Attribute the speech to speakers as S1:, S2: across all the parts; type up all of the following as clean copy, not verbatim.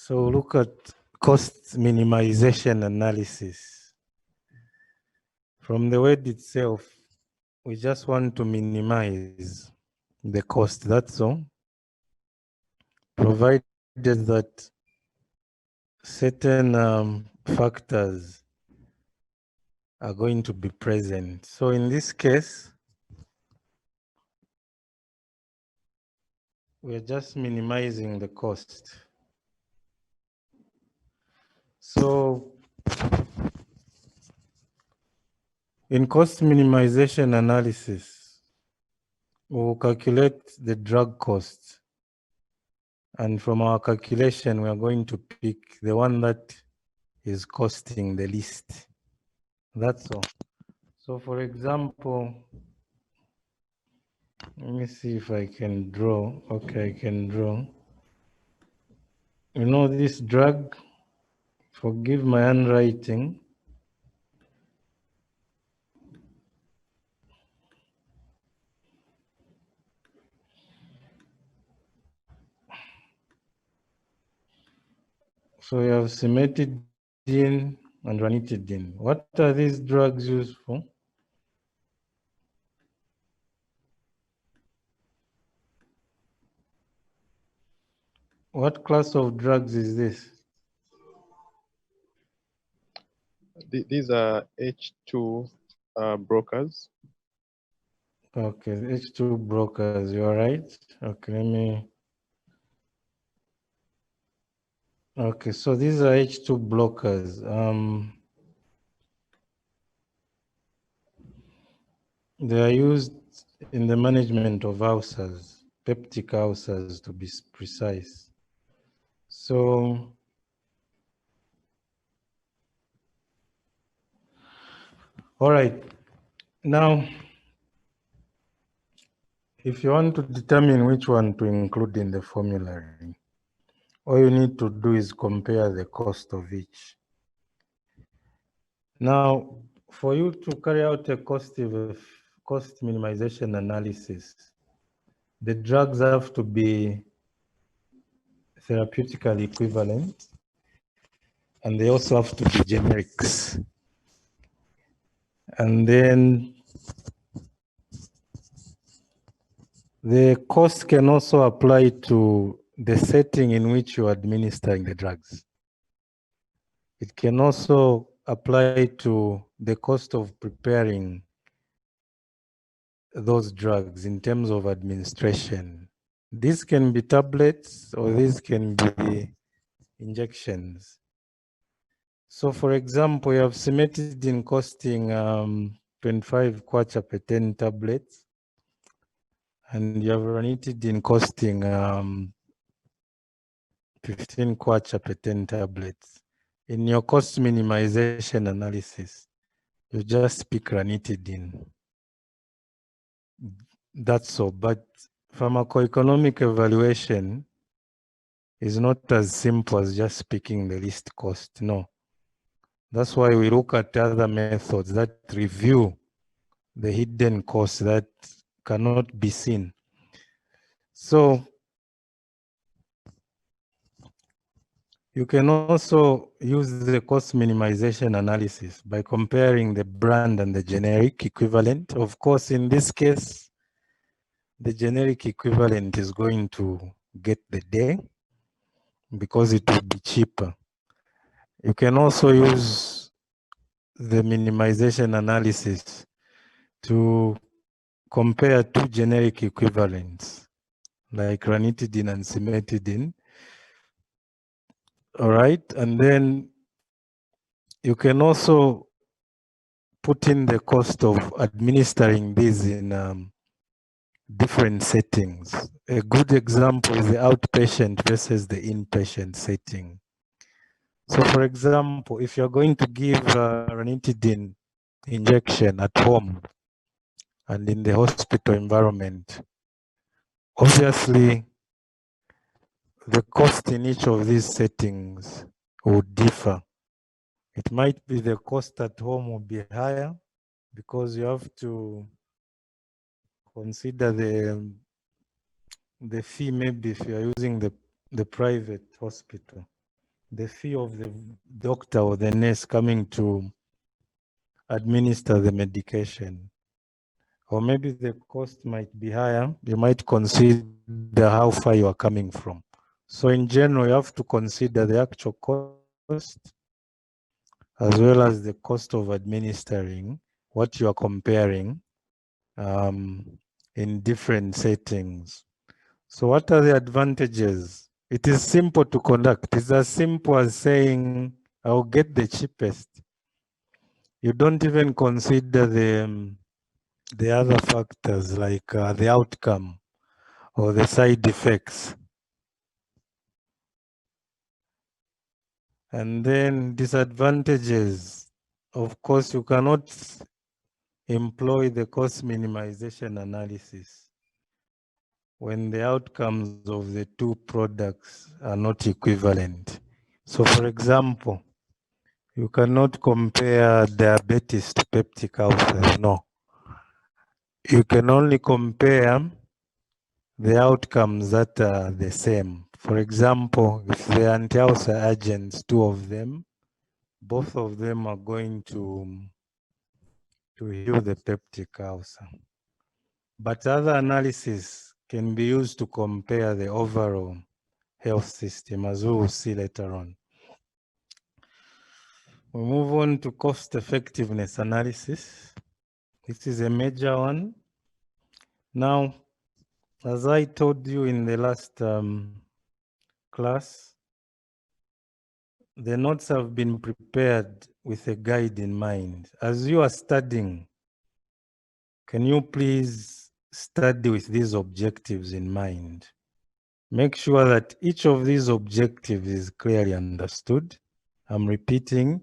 S1: So look at cost minimization analysis. From the word itself, we just want to minimize the cost, that's all. Provided that certain factors are going to be present. So in this case, we are just minimizing the cost. So in cost minimization analysis, we'll calculate the drug cost. And from our calculation, we are going to pick the one that is costing the least. That's all. So for example, let me see if I can draw. Okay, I can draw. You know this drug, forgive my handwriting. So you have cimetidine and ranitidine. What are these drugs used for? What class of drugs is this?
S2: These are H2 brokers.
S1: Okay, H2 brokers, you're right. Okay, let me. Okay, so these are H2 blockers. They are used in the management of ulcers, peptic ulcers to be precise. So, all right. Now, if you want to determine which one to include in the formulary, all you need to do is compare the cost of each. Now, for you to carry out a cost minimization analysis, the drugs have to be therapeutically equivalent, and they also have to be generics. And then the cost can also apply to the setting in which you are administering the drugs. It can also apply to the cost of preparing those drugs in terms of administration. These can be tablets or these can be injections. So for example, you have cimetidine costing 25 kwacha per 10 tablets, and you have ranitidine costing 15 kwacha per 10 tablets. In your cost minimization analysis, you just pick ranitidine. That's all. But pharmacoeconomic evaluation is not as simple as just picking the least cost. No. That's why we look at other methods that review the hidden costs that cannot be seen. So you can also use the cost minimization analysis by comparing the brand and the generic equivalent. Of course, in this case, the generic equivalent is going to get the day because it will be cheaper. You can also use the minimization analysis to compare two generic equivalents like ranitidine and cimetidine. All right, and then you can also put in the cost of administering these in different settings. A good example is the outpatient versus the inpatient setting. So for example, if you're going to give ranitidine injection at home and in the hospital environment, obviously the cost in each of these settings would differ. It might be the cost at home will be higher because you have to consider the fee maybe if you are using the private hospital. the fee of the doctor or the nurse coming to administer the medication. Or maybe the cost might be higher. You might consider how far you are coming from. So in general, you have to consider the actual cost as well as the cost of administering what you are comparing in different settings. So what are the advantages? It is simple to conduct. It's as simple as saying, I'll get the cheapest. You don't even consider the other factors like the outcome or the side effects. And then disadvantages. Of course, you cannot employ the cost minimization analysis when the outcomes of the two products are not equivalent. So for example, you cannot compare diabetes to peptic ulcer, no. You can only compare the outcomes that are the same. For example, if the anti-ulcer agents, two of them, both of them are going to heal the peptic ulcer. But other analysis can be used to compare the overall health system, as we will see later on. We move on to cost effectiveness analysis. This is a major one. Now, as I told you in the last class, the notes have been prepared with a guide in mind. As you are studying, can you please study with these objectives in mind? Make sure that each of these objectives is clearly understood. I'm repeating,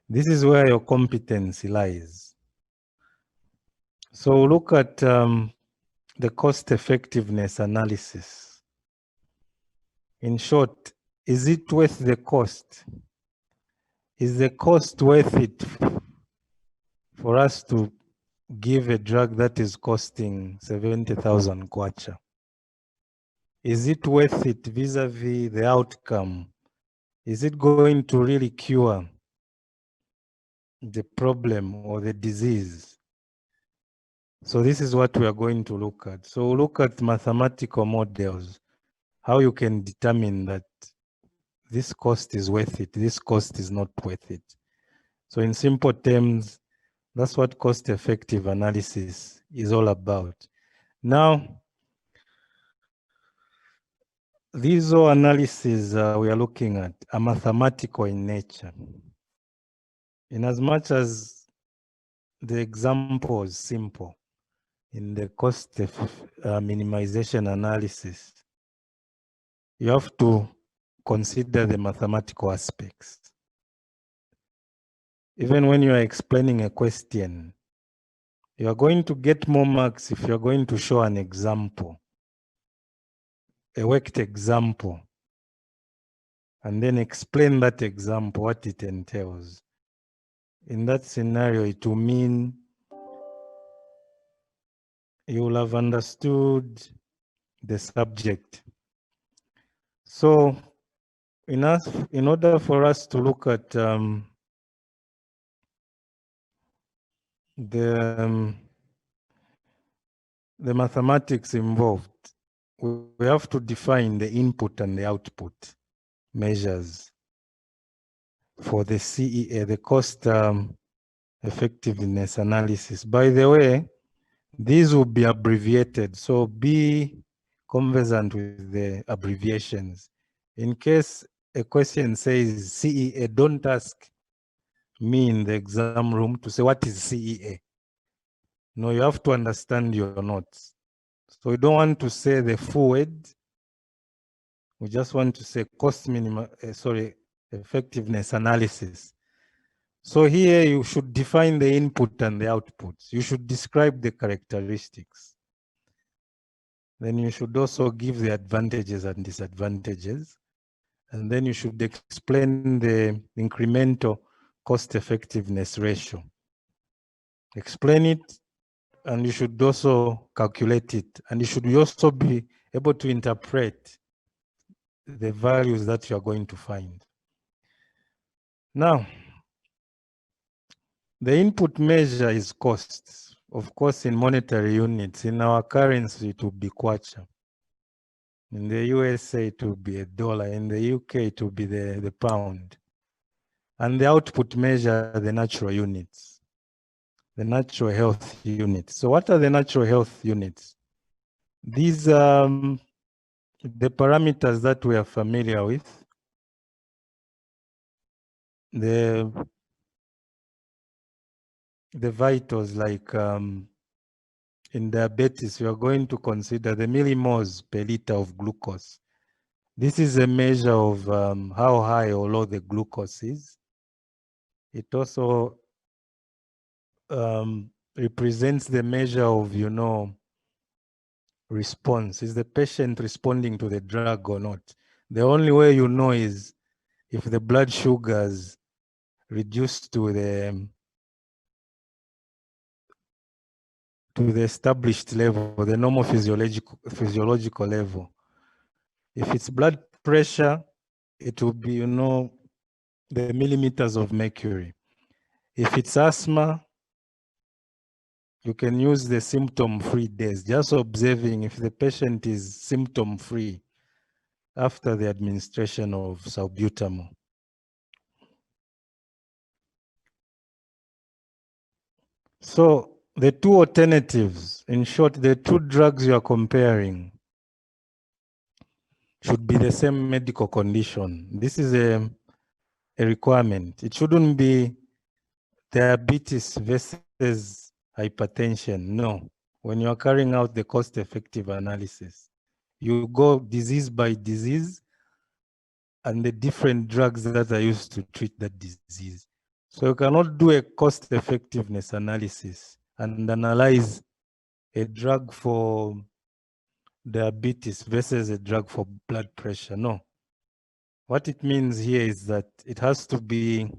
S1: this is where your competency lies. So look at the cost effectiveness analysis. In short, is it worth the cost? Is the cost worth it for us to give a drug that is costing 70,000 kwacha? Is it worth it vis-a-vis the outcome? Is it going to really cure the problem or the disease? So this is what we are going to look at. So look at mathematical models, how you can determine that this cost is worth it, this cost is not worth it. So in simple terms, that's what cost-effective analysis is all about. Now, these all analyses we are looking at are mathematical in nature. In as much as the example is simple in the cost minimization analysis, you have to consider the mathematical aspects. Even when you are explaining a question, you are going to get more marks if you're going to show an example, a worked example, and then explain that example, what it entails. In that scenario, it will mean you will have understood the subject. So in order for us to look at the mathematics involved, we have to define the input and the output measures for the CEA, the cost effectiveness analysis. By the way, these will be abbreviated, so be conversant with the abbreviations. In case a question says CEA, don't ask me in the exam room to say, what is CEA? No, you have to understand your notes. So we don't want to say the full word. We just want to say effectiveness analysis. So here you should define the input and the outputs. You should describe the characteristics. Then you should also give the advantages and disadvantages. And then you should explain the incremental cost effectiveness ratio. Explain it, and you should also calculate it. And you should also be able to interpret the values that you are going to find. Now, the input measure is cost. Of course, in monetary units, in our currency, it will be kwacha. In the USA, it will be a dollar. In the UK, it will be the pound. And the output measure, the natural units, the natural health units. So what are the natural health units? These are the parameters that we are familiar with. The vitals, like in diabetes, we are going to consider the millimoles per liter of glucose. This is a measure of how high or low the glucose is. It also represents the measure of, response. Is the patient responding to the drug or not? The only way you know is if the blood sugars reduce to the established level, the normal physiological level. If it's blood pressure, it will be, the millimeters of mercury. If it's asthma, you can use the symptom-free days, just observing if the patient is symptom-free after the administration of salbutamol. So the two alternatives, in short, the two drugs you are comparing should be the same medical condition. This is a requirement. It shouldn't be diabetes versus hypertension. No. When you are carrying out the cost-effective analysis, you go disease by disease and the different drugs that are used to treat that disease. So you cannot do a cost-effectiveness analysis and analyze a drug for diabetes versus a drug for blood pressure. No. What it means here is that it has to be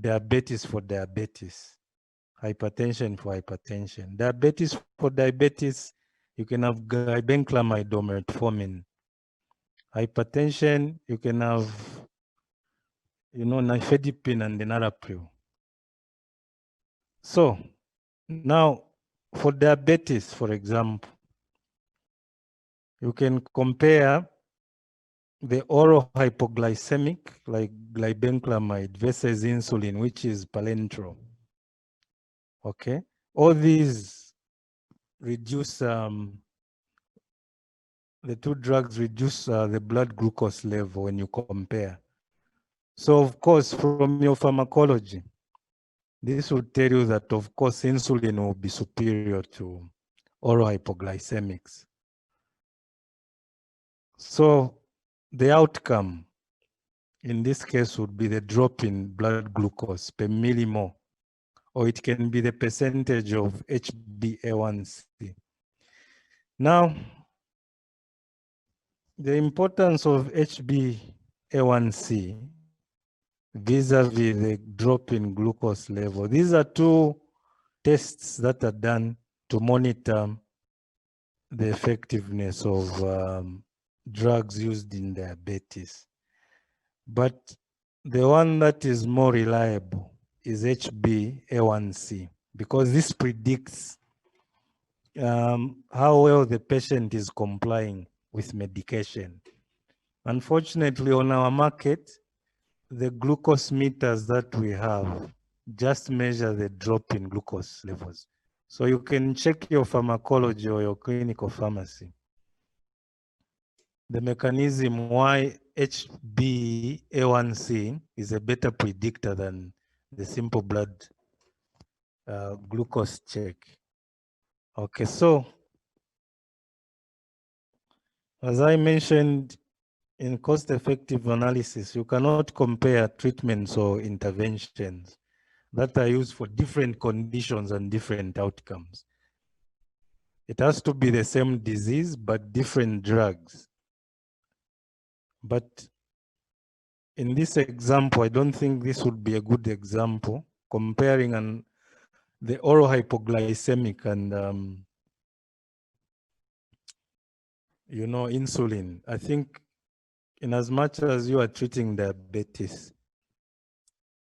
S1: diabetes for diabetes, hypertension for hypertension. Diabetes for diabetes, you can have glibenclamide or metformin. Hypertension, you can have, nifedipine and enalapril. So now for diabetes, for example, you can compare the oral hypoglycemic like glibenclamide versus insulin, which is parenteral. Okay, all these reduce the two drugs reduce the blood glucose level when you compare. So of course, from your pharmacology, this will tell you that of course insulin will be superior to oral hypoglycemics. So the outcome in this case would be the drop in blood glucose per millimole, or it can be the percentage of HbA1c. Now, the importance of HbA1c vis-a-vis the drop in glucose level. These are two tests that are done to monitor the effectiveness of drugs used in diabetes. But the one that is more reliable is HbA1c, because this predicts how well the patient is complying with medication. Unfortunately, on our market, the glucose meters that we have just measure the drop in glucose levels. So you can check your pharmacology or your clinical pharmacy, the mechanism why HbA1c is a better predictor than the simple blood glucose check. Okay, so as I mentioned, in cost-effective analysis, you cannot compare treatments or interventions that are used for different conditions and different outcomes. It has to be the same disease, but different drugs. But in this example, I don't think this would be a good example, comparing the oral hypoglycemic and insulin. I think in as much as you are treating diabetes,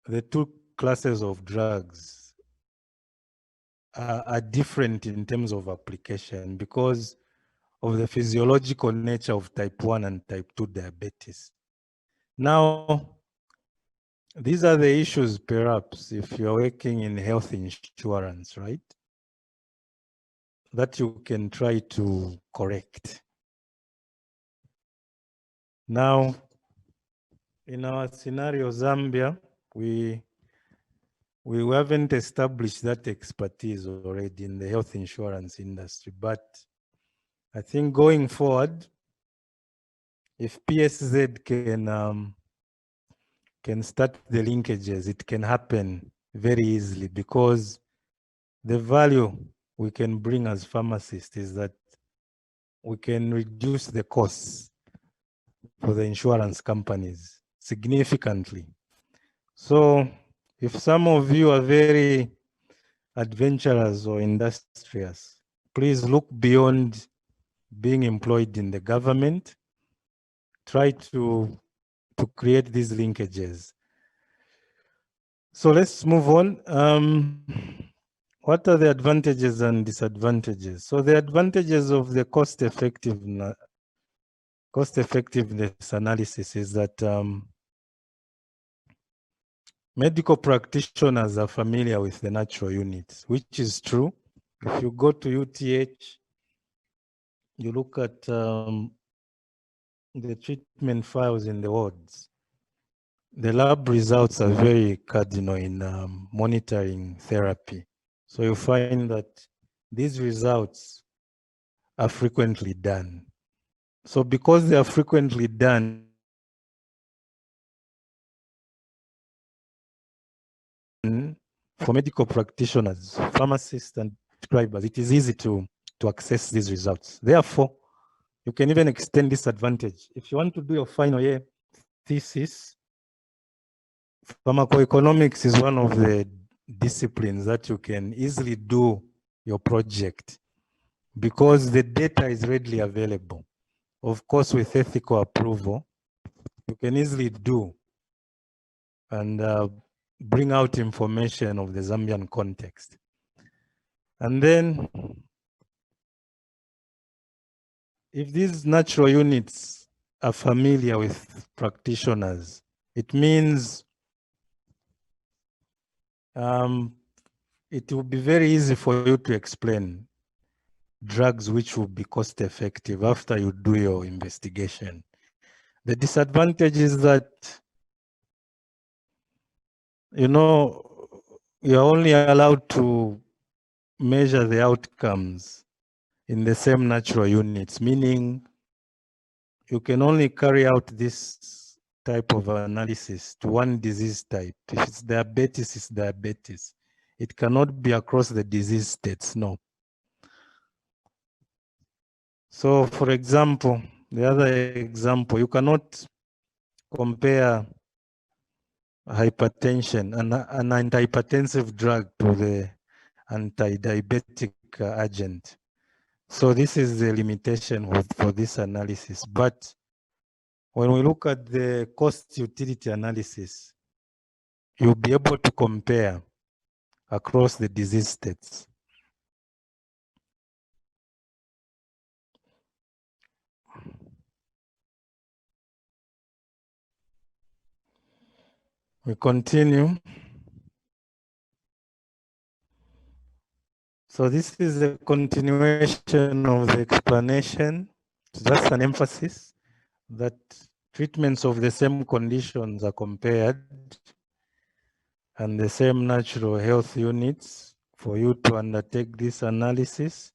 S1: the two classes of drugs are different in terms of application because of the physiological nature of type 1 and type 2 diabetes. Now, these are the issues perhaps if you're working in health insurance, right? That you can try to correct. Now, in our scenario, Zambia, we haven't established that expertise already in the health insurance industry, but I think going forward, if PSZ can start the linkages, it can happen very easily because the value we can bring as pharmacists is that we can reduce the costs for the insurance companies significantly. So if some of you are very adventurous or industrious, please look beyond being employed in the government. Try to create these linkages. So let's move on. What are the advantages and disadvantages? So the advantages of the cost effectiveness analysis is that medical practitioners are familiar with the natural units, which is true. If you go to UTH, you look at the treatment files in the wards, the lab results are very cardinal in monitoring therapy. So you find that these results are frequently done. So because they are frequently done, for medical practitioners, pharmacists, and prescribers, it is easy to access these results. Therefore, you can even extend this advantage. If you want to do your final year thesis, pharmacoeconomics is one of the disciplines that you can easily do your project because the data is readily available. Of course, with ethical approval, you can easily do and bring out information of the Zambian context. And then, if these natural units are familiar with practitioners, it means it will be very easy for you to explain drugs which will be cost effective after you do your investigation. The disadvantage is that, you know, you're only allowed to measure the outcomes in the same natural units, meaning you can only carry out this type of analysis to one disease type. If it's diabetes, it's diabetes. It cannot be across the disease states, no. So for example, the other example, you cannot compare hypertension, an antihypertensive drug to the anti-diabetic agent. So this is the limitation for this analysis. But when we look at the cost utility analysis, you'll be able to compare across the disease states. We continue. So this is a continuation of the explanation, just an emphasis that treatments of the same conditions are compared and the same natural health units for you to undertake this analysis.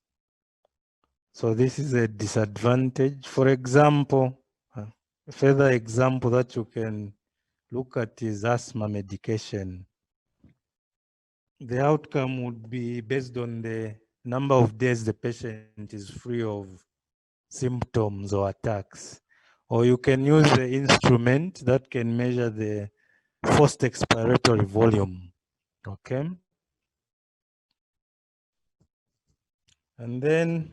S1: So this is a disadvantage. For example, a further example that you can look at is asthma medication. The outcome would be based on the number of days the patient is free of symptoms or attacks. Or you can use the instrument that can measure the forced expiratory volume. Okay. And then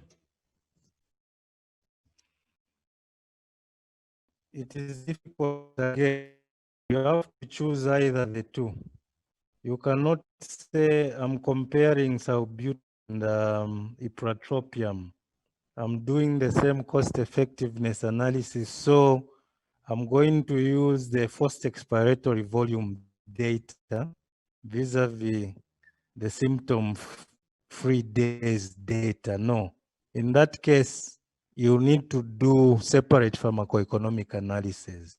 S1: it is difficult again. You have to choose either the two. You cannot say I'm comparing salbutamol and ipratropium. I'm doing the same cost effectiveness analysis. So I'm going to use the first expiratory volume data vis-a-vis the symptom-free days data. No, in that case, you need to do separate pharmacoeconomic analysis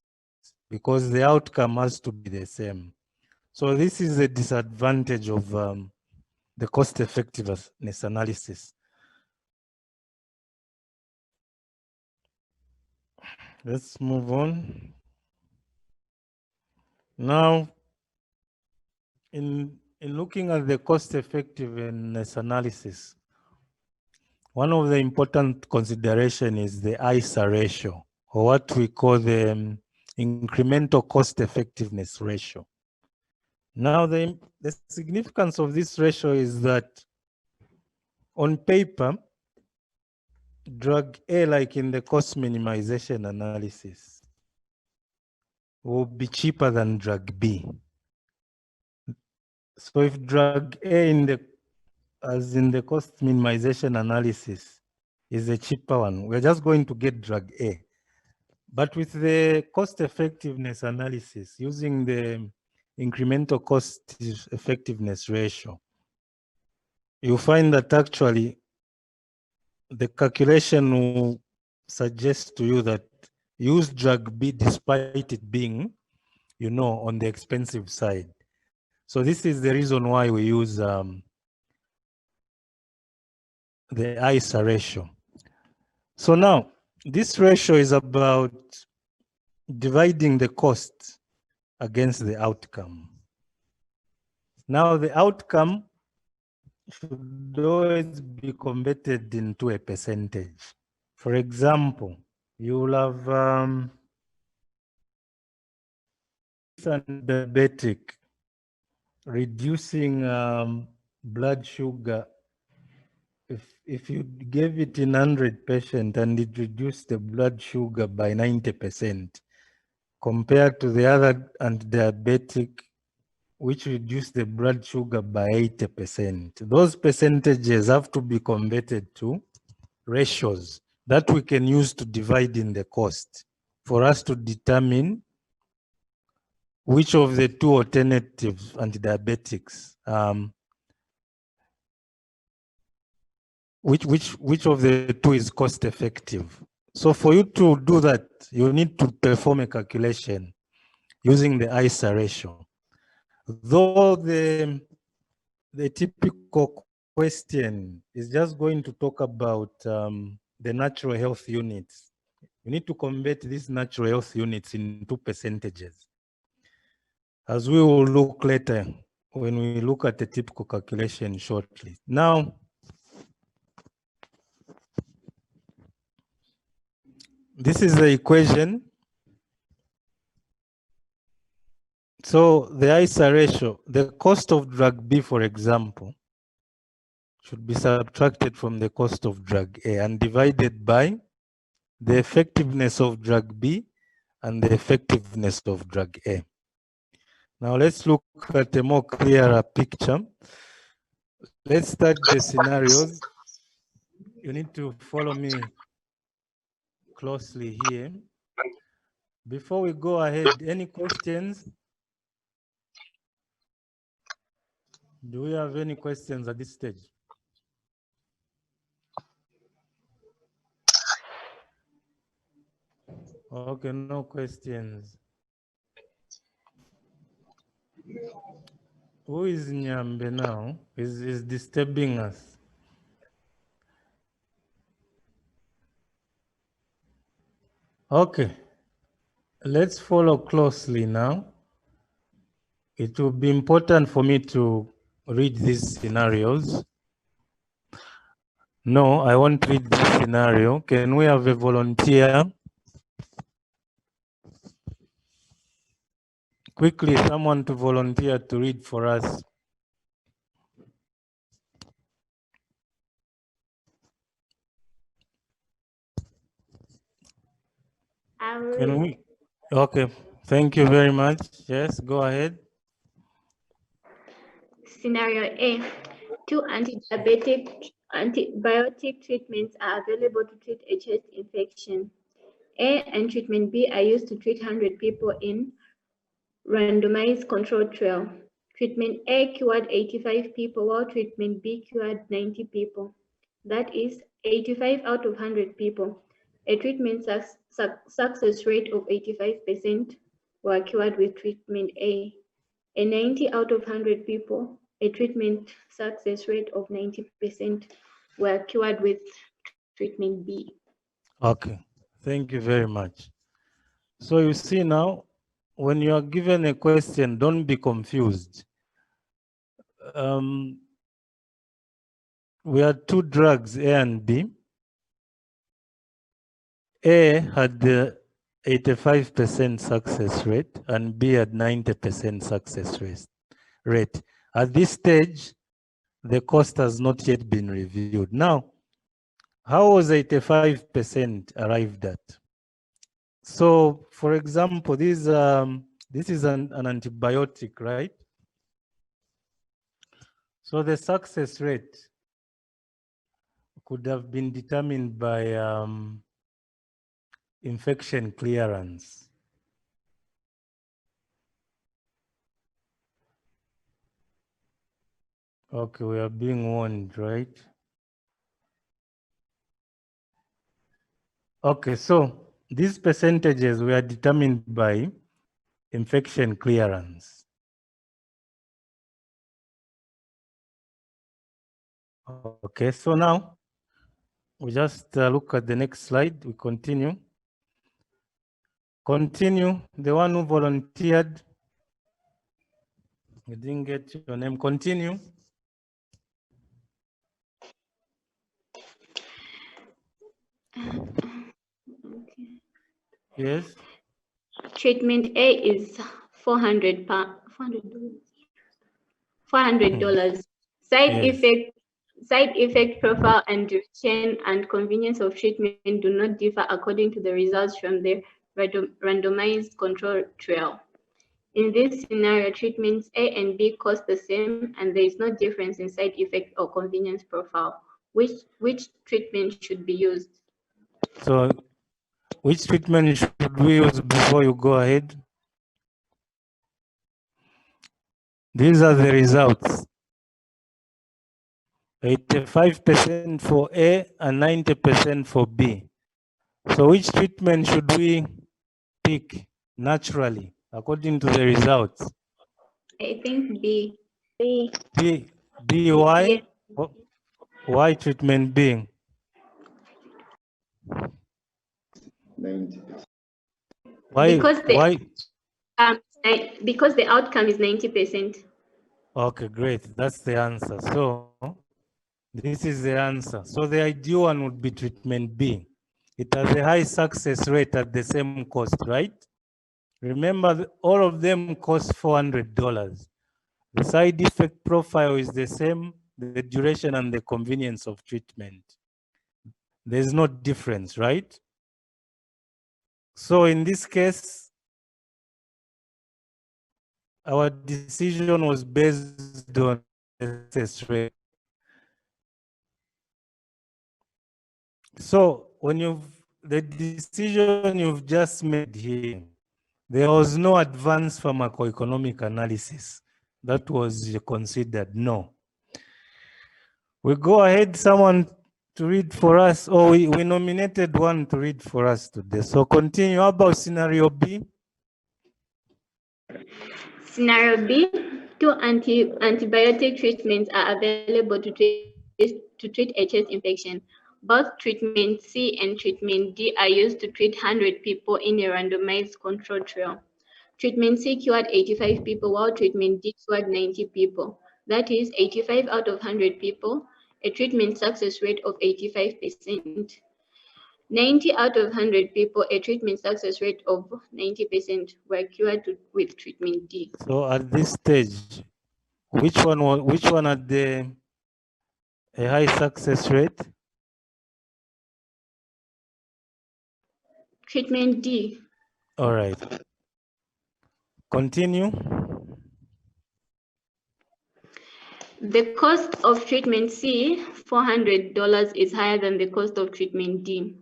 S1: because the outcome has to be the same. So this is a disadvantage of the cost effectiveness analysis. Let's move on. Now, in looking at the cost effectiveness analysis, one of the important consideration is the ICER ratio, or what we call the incremental cost effectiveness ratio. Now, the significance of this ratio is that on paper, drug A, like in the cost minimization analysis, will be cheaper than drug B. So if drug A as in the cost minimization analysis is a cheaper one, we're just going to get drug A. But with the cost effectiveness analysis using the incremental cost effectiveness ratio, you find that actually the calculation will suggest to you that use drug B despite it being, on the expensive side. So this is the reason why we use the ICER ratio. So now, this ratio is about dividing the cost against the outcome. Now, the outcome should always be converted into a percentage. For example, you will have diabetic reducing blood sugar. If you gave it in 100 patients and it reduced the blood sugar by 90%, compared to the other anti-diabetic, which reduced the blood sugar by 80%. Those percentages have to be converted to ratios that we can use to divide in the cost for us to determine which of the two alternative anti-diabetics, which of the two is cost effective. So for you to do that, you need to perform a calculation using the ICER ratio. Though the typical question is just going to talk about the natural health units. You need to convert these natural health units into percentages, as we will look later when we look at the typical calculation shortly. Now, this is the equation. So the ICER ratio, the cost of drug B, for example, should be subtracted from the cost of drug A and divided by the effectiveness of drug B and the effectiveness of drug A. Now let's look at a more clearer picture. Let's start the scenarios. You need to follow me closely here. Before we go ahead, any questions? Do we have any questions at this stage? Okay, no questions. Who is Nyambe now? Is disturbing us? Okay, let's follow closely now. It will be important for me to read these scenarios. No, I won't read this scenario. Can we have a volunteer? Quickly, someone to volunteer to read for us. Can we? Okay, thank you very much. Yes, go ahead.
S3: Scenario A, 2 antibiotic treatments are available to treat a chest infection. A and treatment B are used to treat 100 people in randomized controlled trial. Treatment A cured 85 people while treatment B cured 90 people. That is 85 out of 100 people. A treatment success rate of 85% were cured with treatment A. A 90 out of 100 people, a treatment success rate of 90% were cured with treatment B.
S1: Okay, thank you very much. So you see now, when you are given a question, don't be confused. We had two drugs, A and B. A had the 85% success rate and B had 90% success rate. At this stage, the cost has not yet been reviewed. Now, how was 85% arrived at? So, for example, this is an antibiotic, right? So the success rate could have been determined by infection clearance. Okay, we are being warned, right? Okay, so these percentages were determined by infection clearance. Okay, so now we just look at the next slide. We continue. Continue. The one who volunteered. You didn't get your name. Continue.
S3: Okay.
S1: Yes.
S3: Treatment A is $400. $400. Side effect profile and duration and convenience of treatment do not differ according to the results from the randomized control trial. In this scenario, treatments A and B cost the same and there is no difference in side effect or convenience profile. Which treatment should be used?
S1: So which treatment should we use before you go ahead? These are the results. 85% for A and 90% for B. So which treatment should we pick naturally according to the results?
S3: I think B.
S1: B, why?
S3: Yeah.
S1: Why treatment B?
S2: 90.
S1: Why?
S3: Because the outcome is 90%.
S1: Okay, great. That's the answer. So this is the answer. So the ideal one would be treatment B. It has a high success rate at the same cost, right? Remember, all of them cost $400. The side effect profile is the same, the duration and the convenience of treatment. There's no difference, right? So in this case, our decision was based on success rate. So when the decision you've just made here, there was no advanced pharmacoeconomic analysis that was considered, no. We go ahead, someone to read for us, or we nominated one to read for us today. So continue. How about scenario B?
S3: Scenario B, 2 antibiotic treatments are available to treat a chest infection. Both treatment C and treatment D are used to treat 100 people in a randomized control trial. Treatment C cured 85 people while treatment D cured 90 people. That is 85 out of 100 people, a treatment success rate of 85%. 90 out of 100 people, a treatment success rate of 90% were cured with treatment D.
S1: So at this stage, which one had a high success rate?
S3: Treatment D.
S1: All right. Continue.
S3: The cost of treatment C, $400, is higher than the cost of treatment D.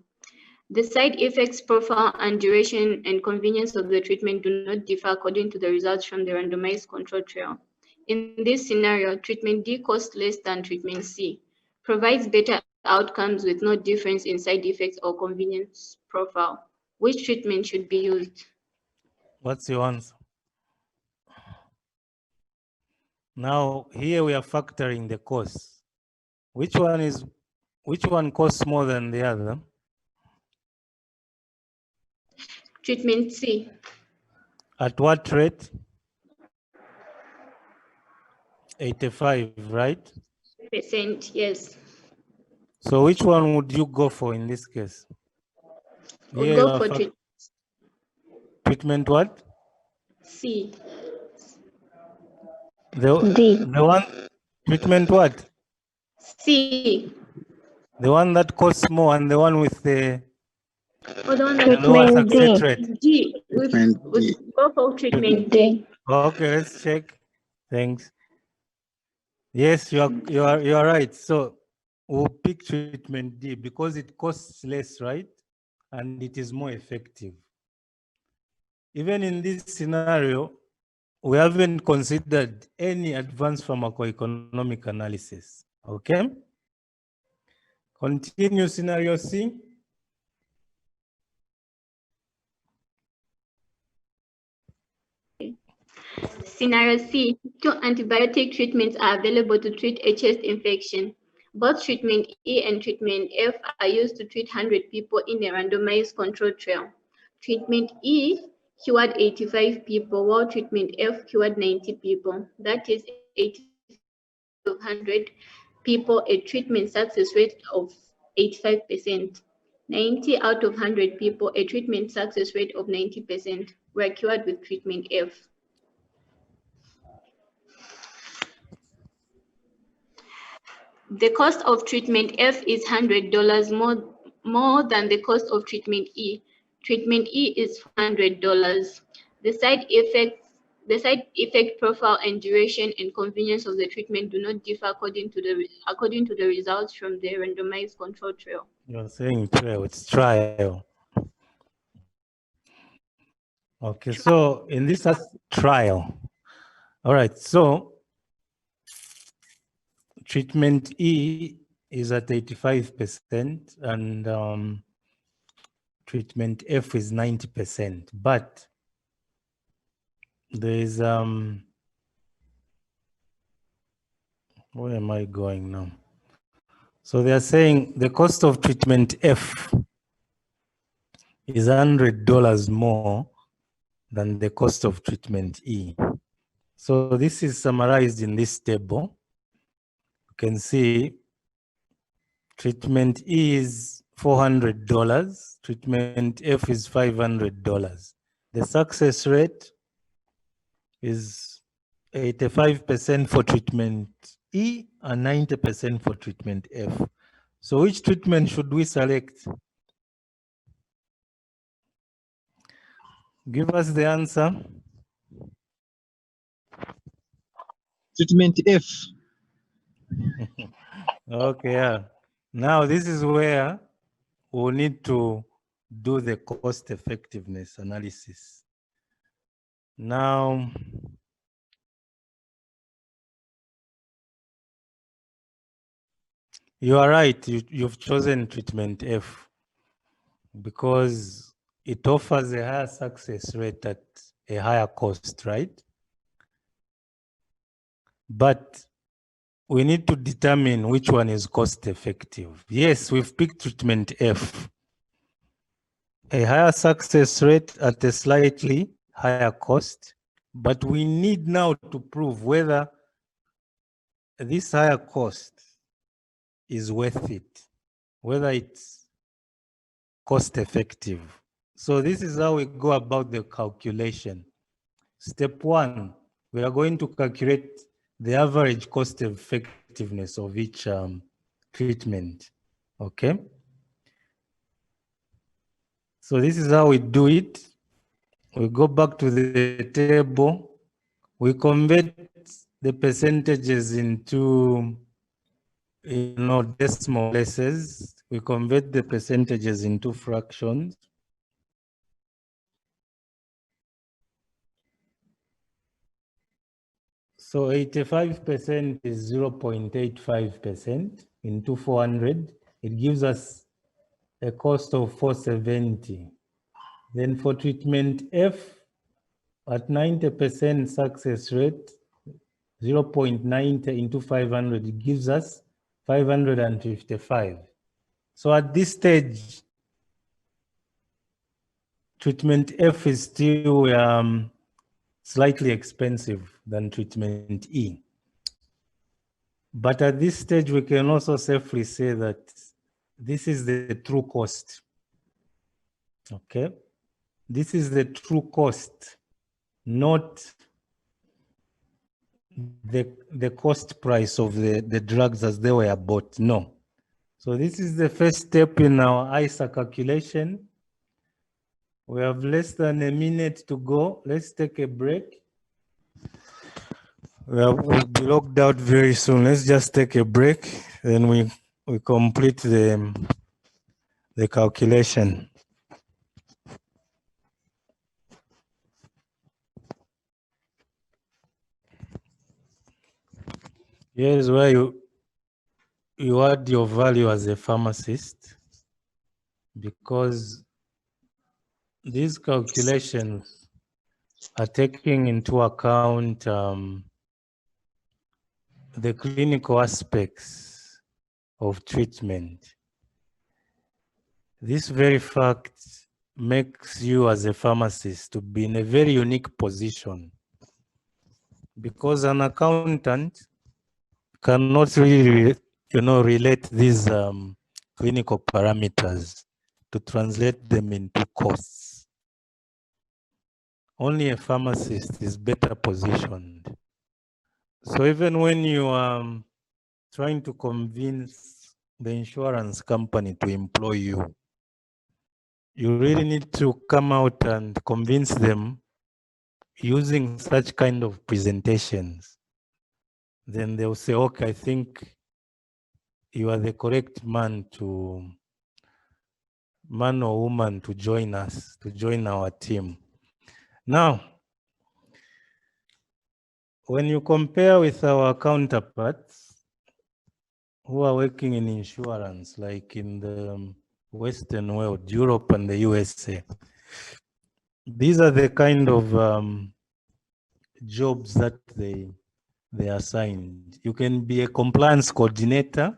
S3: The side effects profile and duration and convenience of the treatment do not differ according to the results from the randomized control trial. In this scenario, treatment D costs less than treatment C, provides better outcomes with no difference in side effects or convenience profile. Which treatment should be used?
S1: What's your answer? Now, here we are factoring the costs. Which one costs more than the other?
S3: Treatment C.
S1: At what rate? 85, right?
S3: %, yes.
S1: So which one would you go for in this case?
S3: We'll
S1: Here
S3: go for
S1: treatment what?
S3: C.
S1: The one, treatment what?
S3: C.
S1: The one that costs more and the one with the lower
S4: Treatment
S1: success
S4: D.
S1: rate.
S3: D. We'll go for treatment D.
S1: Okay, let's check. Thanks. Yes, you are right. So we'll pick treatment D because it costs less, right? And it is more effective. Even in this scenario, we haven't considered any advanced pharmacoeconomic analysis. Okay? Continue scenario C.
S3: Scenario C, 2 antibiotic treatments are available to treat a chest infection. Both treatment E and treatment F are used to treat 100 people in a randomized controlled trial. Treatment E cured 85 people, while treatment F cured 90 people. That is 85 out of 100 people, a treatment success rate of 85%. 90 out of 100 people, a treatment success rate of 90%, were cured with treatment F. The cost of treatment F is $100 more than the cost of treatment E. Treatment E is $400. The side effect profile and duration and convenience of the treatment do not differ according to the results from the randomized control trial.
S1: You're saying trial, it's trial. Okay, so in this trial. All right, so treatment E is at 85% and treatment F is 90%, but there is where am I going now? So they are saying the cost of treatment F is $100 more than the cost of treatment E. So this is summarized in this table. You can see treatment E is $400, treatment F is $500. The success rate is 85% for treatment E and 90% for treatment F. So which treatment should we select? Give us the answer.
S2: Treatment F.
S1: Okay, yeah. Now this is where we'll need to do the cost effectiveness analysis. Now, you are right, you've chosen treatment F because it offers a higher success rate at a higher cost, right? But we need to determine which one is cost effective. Yes, we've picked treatment F. A higher success rate at a slightly higher cost, but we need now to prove whether this higher cost is worth it, whether it's cost effective. So this is how we go about the calculation. Step one, we are going to calculate the average cost effectiveness of each treatment, okay? So this is how we do it. We go back to the table. We convert the percentages into decimal places. We convert the percentages into fractions. So 85% is 0.85% into 400. It gives us a cost of 470. Then for treatment F, at 90% success rate, 0.90 into 500, it gives us 555. So at this stage, treatment F is still slightly expensive than treatment E. But at this stage, we can also safely say that this is the true cost. Okay? This is the true cost, not the cost price of the drugs as they were bought. No. So this is the first step in our ICER calculation. We have less than a minute to go. Let's take a break. We'll be logged out very soon. Let's just take a break. Then we complete the calculation. Here's where you add your value as a pharmacist, because these calculations are taking into account the clinical aspects of treatment. This very fact makes you as a pharmacist to be in a very unique position, because an accountant cannot really, relate these clinical parameters to translate them into costs. Only a pharmacist is better positioned. So even when you are trying to convince the insurance company to employ you, you really need to come out and convince them using such kind of presentations. Then they'll say, okay, I think you are the correct man or woman to join us, to join our team. Now, when you compare with our counterparts who are working in insurance, like in the Western world, Europe and the USA, these are the kind of jobs that they assigned. You can be a compliance coordinator.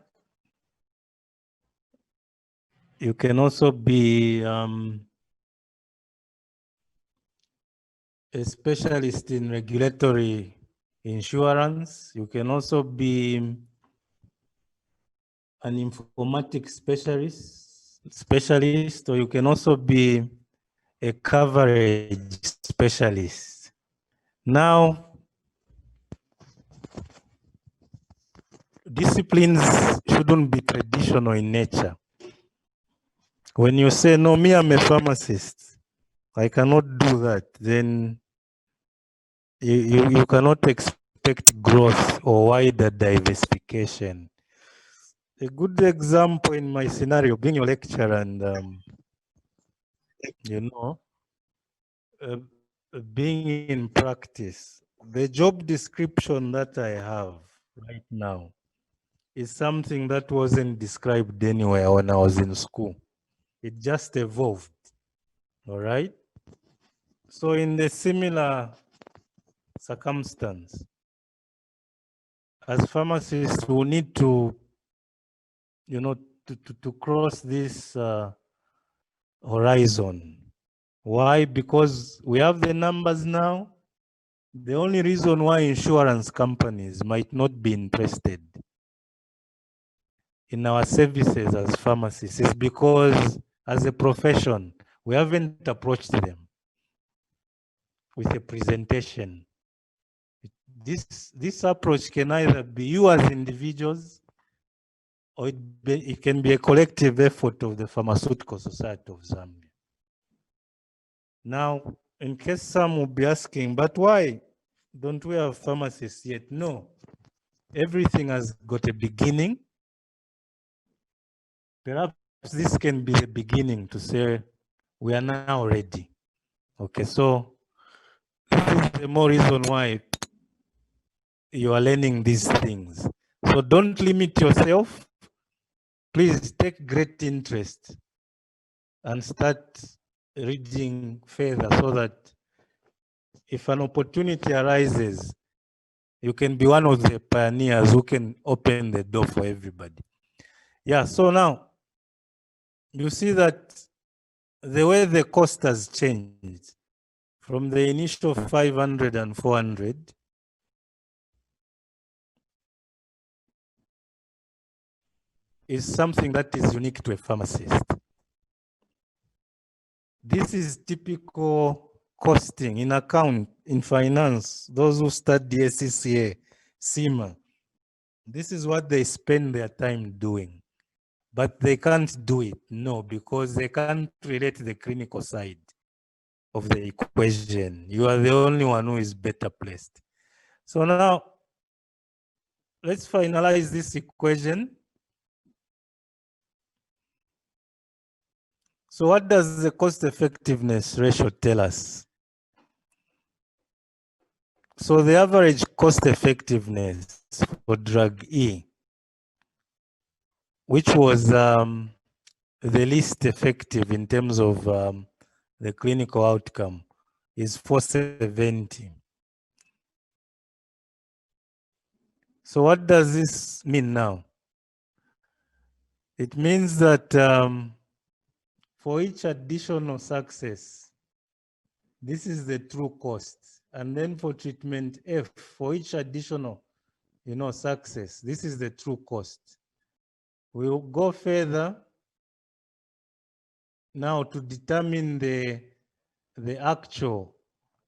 S1: You can also be a specialist in regulatory insurance. You can also be an informatics specialist, or you can also be a coverage specialist. Now, disciplines shouldn't be traditional in nature. When you say, no, me, I'm a pharmacist, I cannot do that, then you cannot expect growth or wider diversification. A good example in my scenario, being your lecturer and, being in practice, the job description that I have right now is something that wasn't described anywhere when I was in school. It just evolved, all right? So in the similar circumstance, as pharmacists, we need to, to cross this horizon. Why? Because we have the numbers now. The only reason why insurance companies might not be interested in our services as pharmacists is because, as a profession, we haven't approached them with a presentation. This approach can either be you as individuals, or it can be a collective effort of the Pharmaceutical Society of Zambia. Now, in case some will be asking, but why? don't we have pharmacists yet? No. Everything has got a beginning. Perhaps this can be the beginning to say we are now ready. Okay, so this is the more reason why you are learning these things. So don't limit yourself. Please take great interest and start reading further so that if an opportunity arises, you can be one of the pioneers who can open the door for everybody. Yeah, so now you see that the way the cost has changed from the initial 500 and 400 is something that is unique to a pharmacist. This is typical costing in account, in finance, those who study CCA, CMA. This is what they spend their time doing. But they can't do it, no, because they can't relate the clinical side of the equation. You are the only one who is better placed. So now, let's finalize this equation. So what does the cost effectiveness ratio tell us? So the average cost effectiveness for drug E, which was the least effective in terms of the clinical outcome, is 470. So what does this mean now? It means that for each additional success, this is the true cost. And then for treatment F, for each additional, success, this is the true cost. We'll go further now to determine the actual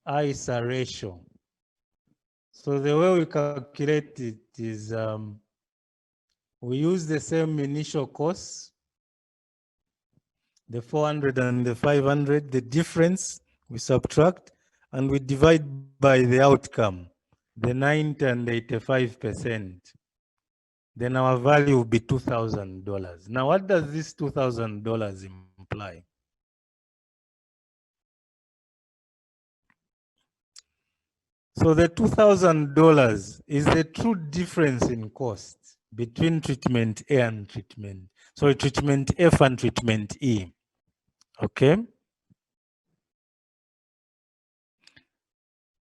S1: ICER ratio. So the way we calculate it is we use the same initial cost, the 400 and the 500, the difference we subtract, and we divide by the outcome, the 90 and 85%. Then our value will be $2,000. Now, what does this $2,000 imply? So the $2,000 is the true difference in cost between treatment A and treatment F and treatment E. Okay.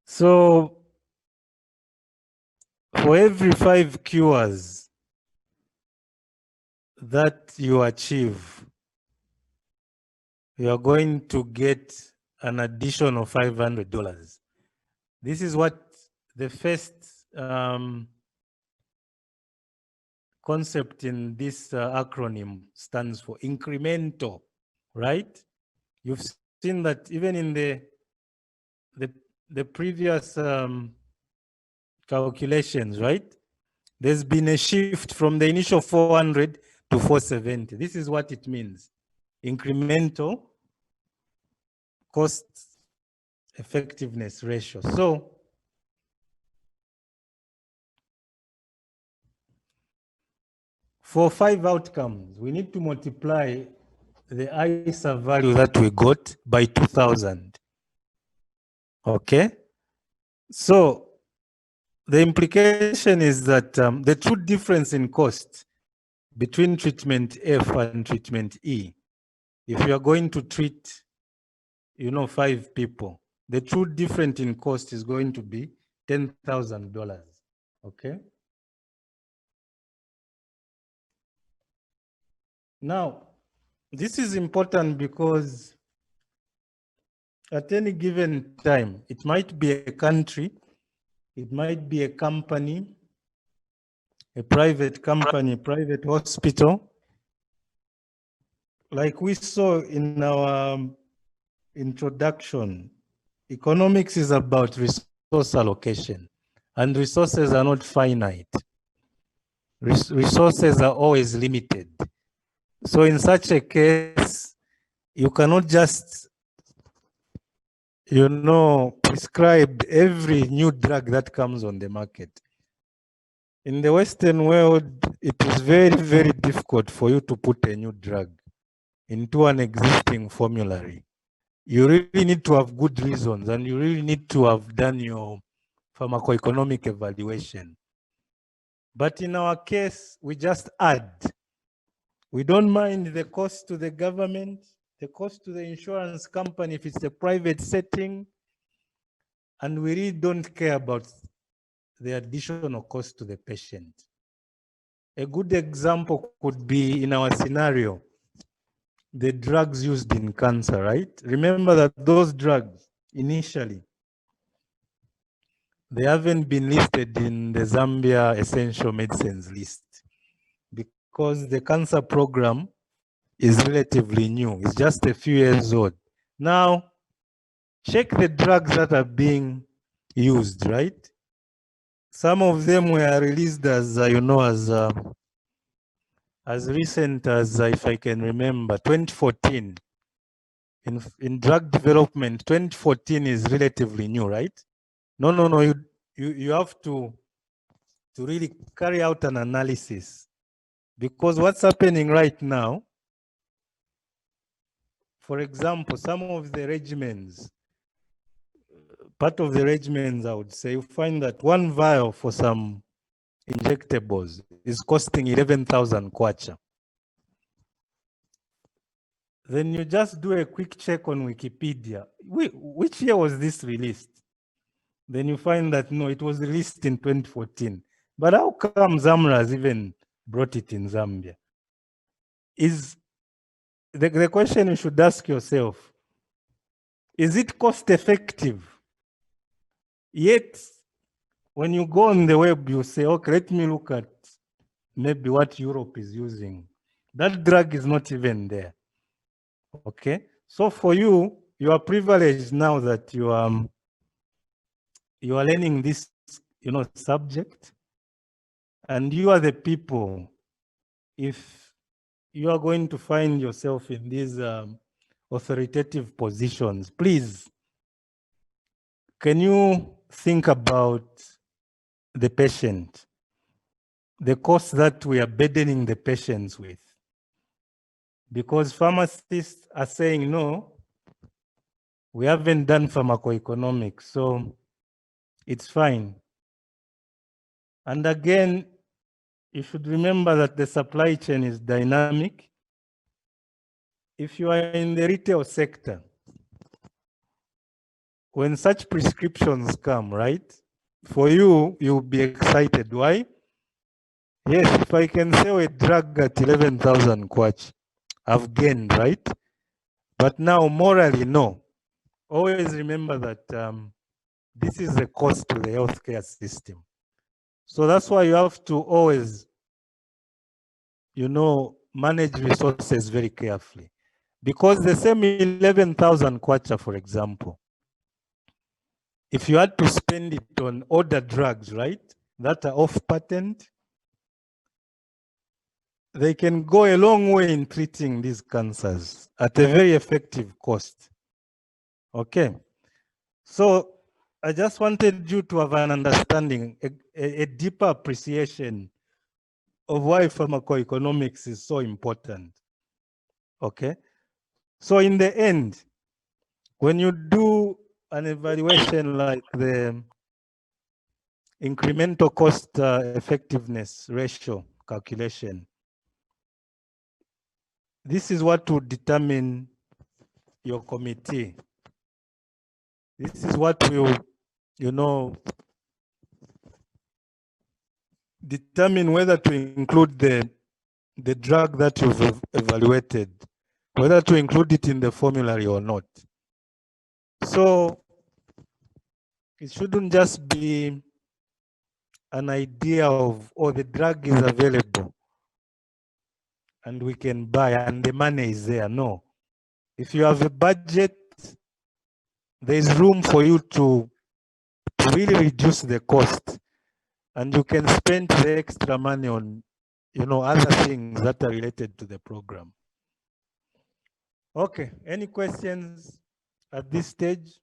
S1: So for every 5 cures that you achieve, you are going to get an additional $500. This is what the first concept in this acronym stands for, incremental, right? You've seen that even in the previous calculations, right? There's been a shift from the initial 400 to 470. This is what it means. Incremental cost effectiveness ratio. So for 5 outcomes, we need to multiply the ICER value that we got by 2,000. Okay? So the implication is that the true difference in cost between treatment F and treatment E, if you are going to treat, 5 people, the true difference in cost is going to be $10,000. Okay? Now, this is important because at any given time, it might be a country, it might be a company, a private company, private hospital. Like we saw in our introduction, economics is about resource allocation, and resources are not finite. Resources are always limited. So in such a case, you cannot just, prescribe every new drug that comes on the market. In the Western world, it is very, very difficult for you to put a new drug into an existing formulary. You really need to have good reasons, and you really need to have done your pharmacoeconomic evaluation. But in our case, we just add. We don't mind the cost to the government, the cost to the insurance company if it's a private setting, and we really don't care about the additional cost to the patient. A good example could be in our scenario, the drugs used in cancer, right? Remember that those drugs initially, they haven't been listed in the Zambia essential medicines list because the cancer program is relatively new. It's just a few years old. Now, check the drugs that are being used, right? Some of them were released as, as recent as, if I can remember, 2014. In drug development, 2014 is relatively new, right? No, you have to really carry out an analysis, because what's happening right now, for example, some of the regimens, part of the regimens, I would say, you find that one vial for some injectables is costing 11,000 kwacha. Then you just do a quick check on Wikipedia. Which year was this released? Then you find that, no, it was released in 2014. But how come Zamra has even brought it in Zambia? Is the question you should ask yourself, is it cost effective? Yet, when you go on the web, you say, okay, let me look at maybe what Europe is using. That drug is not even there. Okay, so for you, you are privileged now that you are learning this, subject, and you are the people. If you are going to find yourself in these authoritative positions, please, can you think about the patient, the cost that we are burdening the patients with? Because pharmacists are saying, no, we haven't done pharmacoeconomics, so it's fine. And again, you should remember that the supply chain is dynamic. If you are in the retail sector, when such prescriptions come, right, for you, you'll be excited. Why? Yes, if I can sell a drug at 11,000 kwacha, I've gained, right? But now, morally, no. Always remember that this is the cost to the healthcare system. So that's why you have to always, manage resources very carefully. Because the same 11,000 kwacha, for example, if you had to spend it on other drugs, right, that are off patent, they can go a long way in treating these cancers at a very effective cost. Okay. So I just wanted you to have an understanding, a deeper appreciation of why pharmacoeconomics is so important. Okay. So in the end, when you do an evaluation like the incremental cost effectiveness ratio calculation, this is what will determine your committee. This is what will, determine whether to include the drug that you've evaluated, whether to include it in the formulary or not. So it shouldn't just be an idea of, oh, the drug is available and we can buy and the money is there. No. If you have a budget, there's room for you to really reduce the cost, and you can spend the extra money on, other things that are related to the program. Okay, any questions at this stage?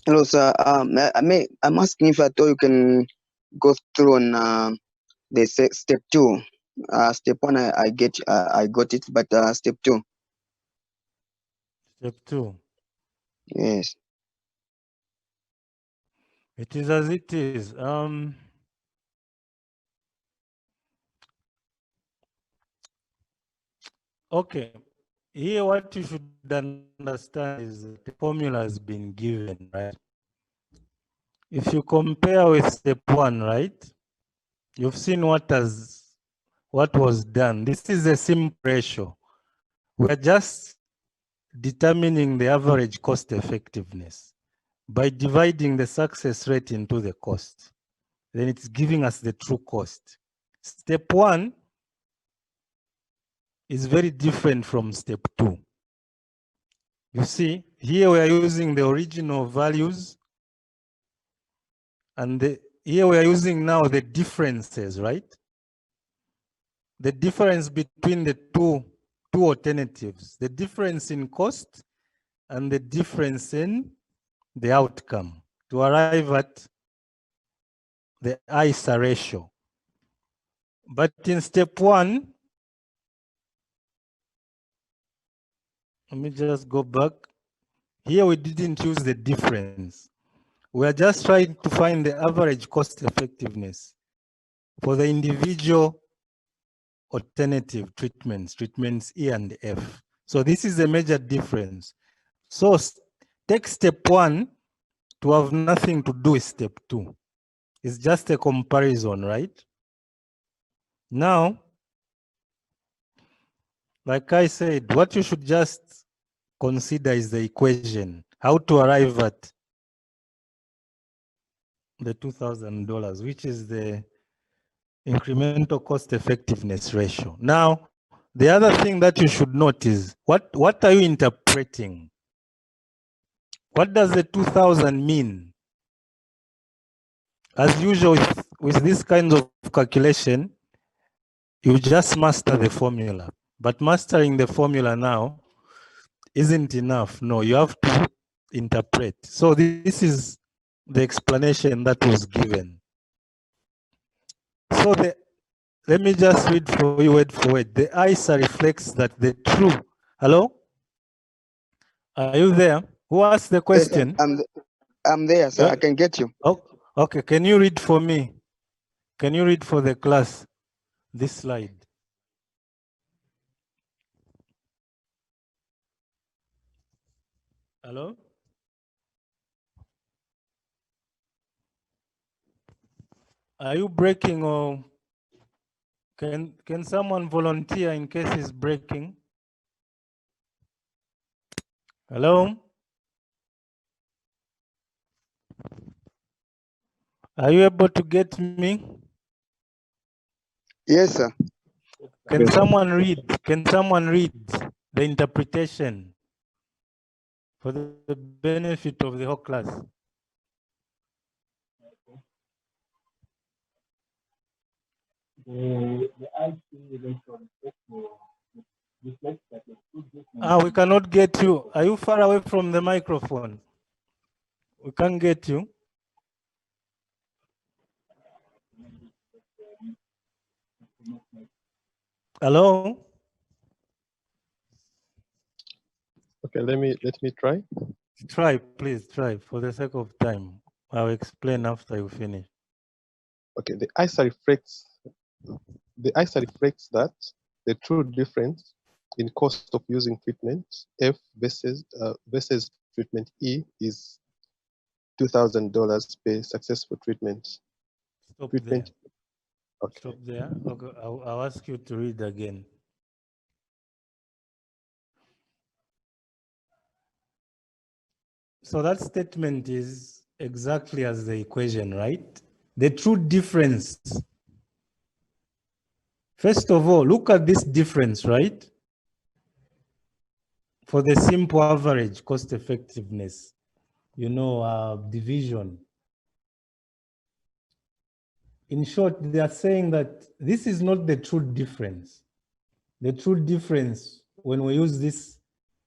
S4: Hello, sir. I'm asking if at all you can go through on the step 2. Step 1, I got it, but step 2.
S1: Step 2.
S4: Yes.
S1: It is as it is. Okay. Here, what you should understand is that the formula has been given, right? If you compare with step 1, right? You've seen what was done. This is a simple ratio. We're just determining the average cost effectiveness by dividing the success rate into the cost. Then it's giving us the true cost. Step 1 is very different from step 2. You see, here we are using the original values, and here we are using now the differences, right? The difference between the two alternatives, the difference in cost and the difference in the outcome to arrive at the ICER ratio. But in step 1, let me just go back. Here we didn't use the difference. We are just trying to find the average cost effectiveness for the individual alternative treatments E and F. So this is a major difference. So take step 1 to have nothing to do with step 2. It's just a comparison, right? Now, like I said, what you should just consider is the equation, how to arrive at the $2,000, which is the incremental cost effectiveness ratio. Now, the other thing that you should note is what are you interpreting? What does the 2,000 mean? As usual with this kind of calculation, you just master the formula. But mastering the formula now isn't enough. No, you have to interpret. So this is the explanation that was given. So let me just read for you word for word. The ICER reflects that the true. Hello? Are you there? Who asked the question?
S4: Yes, I'm there, sir. I can get you.
S1: Oh, okay. Can you read for me? Can you read for the class this slide? Hello? Are you breaking or can someone volunteer in case it's breaking? Hello? Are you able to get me?
S4: Yes, sir.
S1: Can someone read? Can someone read the interpretation for the benefit of the whole class? We cannot get you. Are you far away from the microphone? We can't get you. Hello?
S5: Okay, let me try.
S1: Try, please try. For the sake of time, I'll explain after you finish.
S5: Okay, the ICER reflects that the true difference in cost of using treatment F versus treatment E is $2,000 per successful treatment.
S1: Stop
S5: treatment.
S1: there.
S5: Okay.
S1: Stop there. Okay, I'll ask you to read again. So that statement is exactly as the equation, right? The true difference. First of all, look at this difference, right? For the simple average cost effectiveness, division. In short, they are saying that this is not the true difference. The true difference when we use this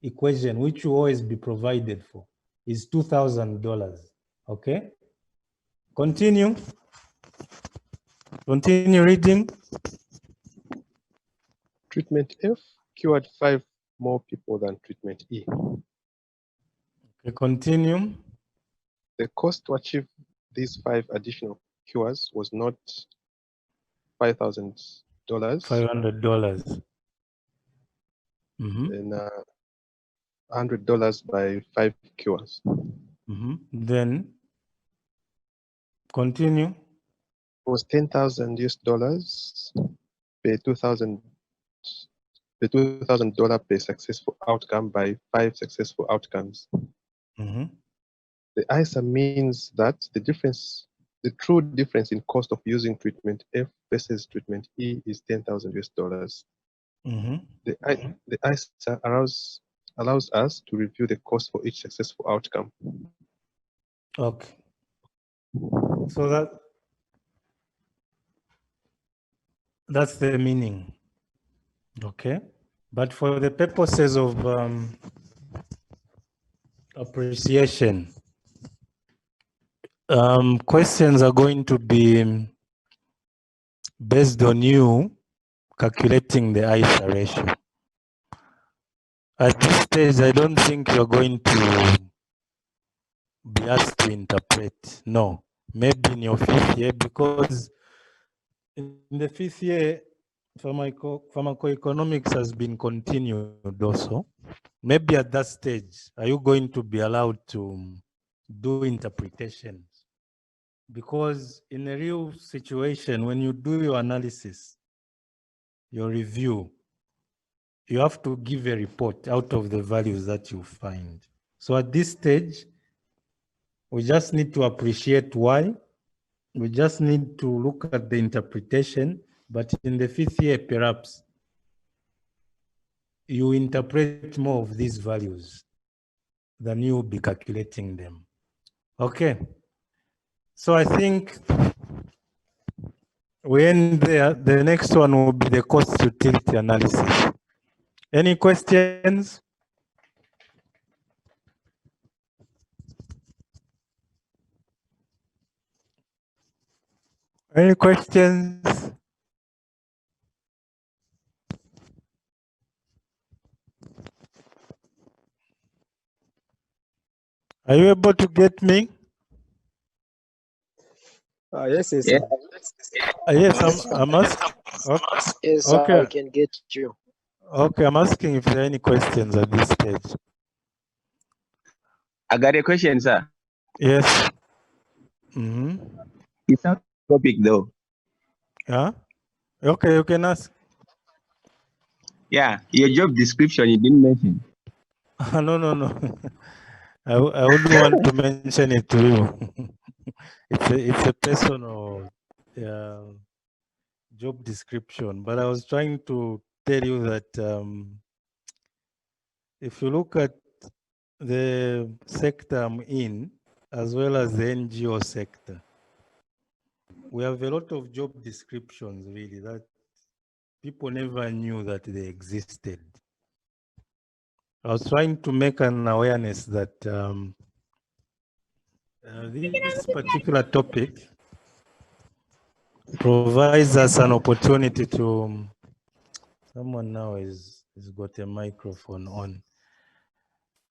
S1: equation, which will always be provided for, is $2,000. Okay? Continue. Continue reading.
S5: Treatment F cured 5 more people than treatment E.
S1: Okay, continue.
S5: The cost to achieve these 5 additional cures was not $5,000
S1: $500. Mm-hmm.
S5: and $100 by 5 cures.
S1: Mm-hmm. Then continue.
S5: It was $10,000 per $2,000 per successful outcome by 5 successful outcomes.
S1: Mm-hmm.
S5: The ICER means that the true difference in cost of using treatment F versus treatment E is $10,000.
S1: Mm-hmm.
S5: The ICER allows us to review the cost for each successful outcome.
S1: Okay. So that's the meaning. Okay. But for the purposes of appreciation, questions are going to be based on you calculating the ICER ratio. At this stage, I don't think you're going to be asked to interpret. No, maybe in your 5th year, because in the 5th year, pharmacoeconomics has been continued also. Maybe at that stage, are you going to be allowed to do interpretations? Because in a real situation, when you do your analysis, your review, you have to give a report out of the values that you find. So at this stage, we just need to appreciate why. We just need to look at the interpretation, but in the 5th year, perhaps, you interpret more of these values than you will be calculating them. Okay. So I think we end there. The next one will be the cost utility analysis. Any questions? Any questions? Are you able to get me?
S6: Yes, yes,
S7: Yeah.
S6: sir.
S1: Yes, I'm asking.
S6: Yes, sir,
S1: Okay.
S6: I can get you.
S1: Okay, I'm asking if there are any questions at this stage.
S7: I got a question, sir.
S1: Yes. Mm-hmm.
S7: It's not topic though.
S1: Yeah. Okay, you can ask.
S7: Yeah, your job description you didn't mention.
S1: No. I wouldn't want to mention it to you. It's a personal job description, but I was trying to tell you that if you look at the sector I'm in, as well as the NGO sector, we have a lot of job descriptions really that people never knew that they existed. I was trying to make an awareness that this particular topic provides us an opportunity to, someone now has got a microphone on.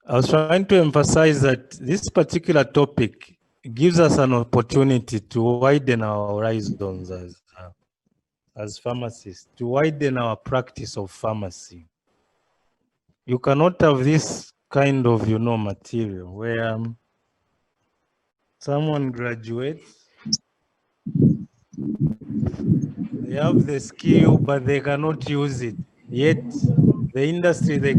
S1: I was trying to emphasize that this particular topic gives us an opportunity to widen our horizons as pharmacists, to widen our practice of pharmacy. You cannot have this kind of, material where someone graduates, they have the skill, but they cannot use it. Yet the industry they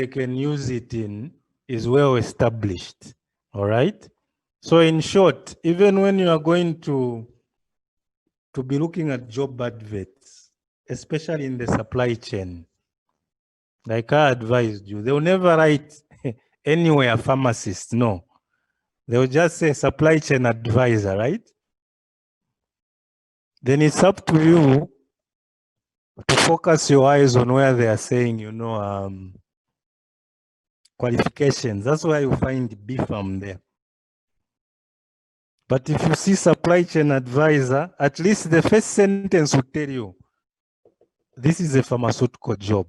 S1: can use it in is well established. All right. So in short, even when you are going to be looking at job adverts, especially in the supply chain, like I advised you, they will never write anywhere pharmacist. No, they will just say supply chain advisor, right? Then it's up to you to focus your eyes on where they are saying, qualifications. That's why you find BFAM there. But if you see supply chain advisor, at least the first sentence will tell you, this is a pharmaceutical job.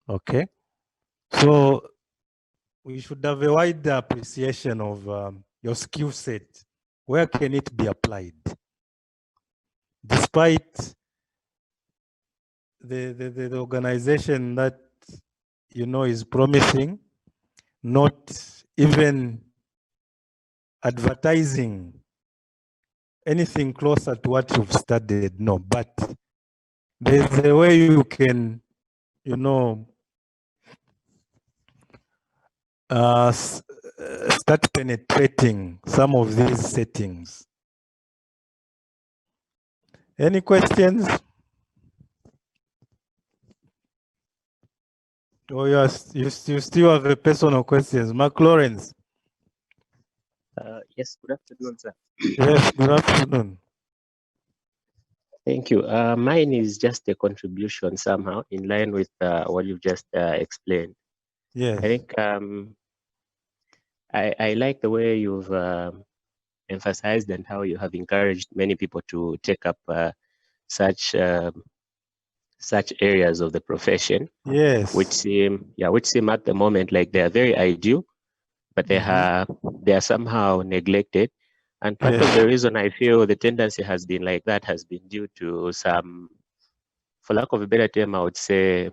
S1: Okay. So we should have a wider appreciation of your skill set. Where can it be applied? Despite the organization that, is promising, not even advertising anything closer to what you've studied. No, but there's a way you can, start penetrating some of these settings. Any questions? Oh, yes, you still have a personal questions. Mark Lawrence.
S8: Yes, good afternoon, sir.
S1: Yes, good afternoon.
S8: Thank you. Mine is just a contribution somehow in line with what you've just explained.
S1: Yes.
S8: I think I like the way you've emphasized and how you have encouraged many people to take up such areas of the profession.
S1: Yes.
S8: Which seem at the moment like they are very ideal, but they are somehow neglected. And part of the reason I feel the tendency has been like that has been due to some, for lack of a better term, I would say